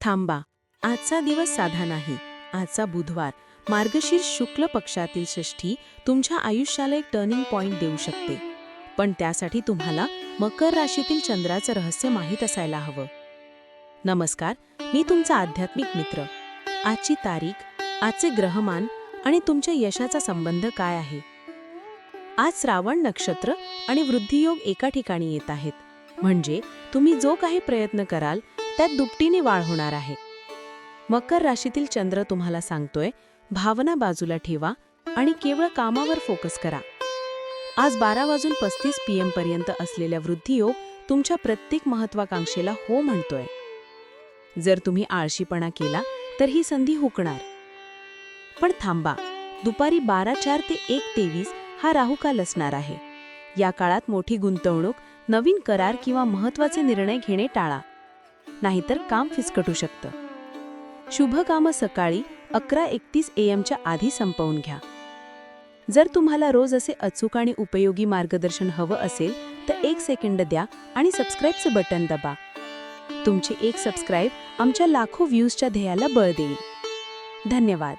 थांबा, आजचा दिवस साधा नाही. आजचा बुधवार, मार्गशीर्ष शुक्ल पक्षातील षष्ठी तुमच्या आयुष्याला एक टर्निंग पॉइंट देऊ शकते. पण त्यासाठी तुम्हाला मकर राशीतील चंद्राचं रहस्य माहीत असायला हवं. नमस्कार, मी तुमचा आध्यात्मिक मित्र. आजची तारीख, आजचे ग्रहमान आणि तुमच्या यशाचा संबंध काय आहे? आज श्रावण नक्षत्र आणि वृद्धियोग एका ठिकाणी येत आहेत. म्हणजे तुम्ही जो काही प्रयत्न कराल त्यात दुपटीने वाढ होणार आहे. मकर राशीतील चंद्र तुम्हाला सांगतोय, भावना बाजूला ठेवा आणि केवळ कामावर फोकस करा. आज 12:35 PM पर्यंत असलेल्या वृद्धियोग तुमच्या प्रत्येक महत्वाकांक्षेला हो म्हणतोय. जर तुम्ही आळशीपणा केला तर ही संधी हुकणार. पण थांबा, दुपारी 12:04 ते 1:23 हा राहुकाल असणार आहे. या काळात मोठी गुंतवणूक, नवीन करार किंवा महत्त्वाचे निर्णय घेणे टाळा, नाहीतर काम फिसकटू शकतं. शुभ कामं सकाळी 11:31 AM आधी संपवून घ्या. जर तुम्हाला रोज असे अचूक आणि उपयोगी मार्गदर्शन हवं असेल तर 1 सेकंद द्या आणि सबस्क्राईबचं बटन दाबा. तुमचे एक सबस्क्राईब आमच्या लाखो व्ह्यूजच्या ध्येयाला बळ देईल. धन्यवाद.